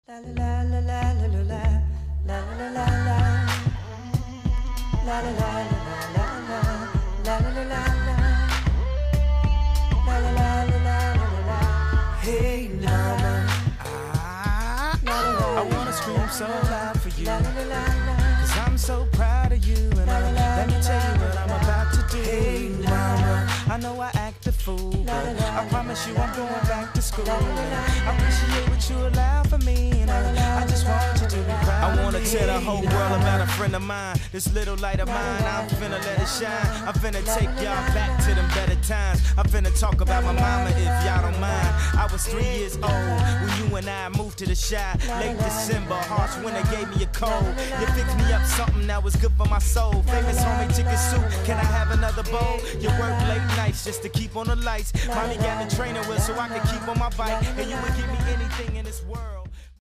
La la la la la la la la la la la la la la la la la la la la. Hey mama, I wanna scream so loud for you, 'cause I'm so proud of you. And let me tell you what I'm about to do. Hey mama, I know I act a fool, but I promise you I'm going back to school. And I appreciate what you allow for me, and I just want you to be proud. I wanna tell the whole world about a friend of mine. This little light of mine, I'm finna let it shine. I'm finna take y'all back to them better times. I'm finna talk about my mama if y'all don't mind. I was 3 years old when you and I moved to the Chi. Late December, harsh winter gave me a cold. You fixed me up something that was good for my soul. Famous homemade chicken soup, can I have another bowl? You work late nights just to keep on the lights. Mommy got the trainer wheel so I could keep on my bike. And you would give me anything in this world.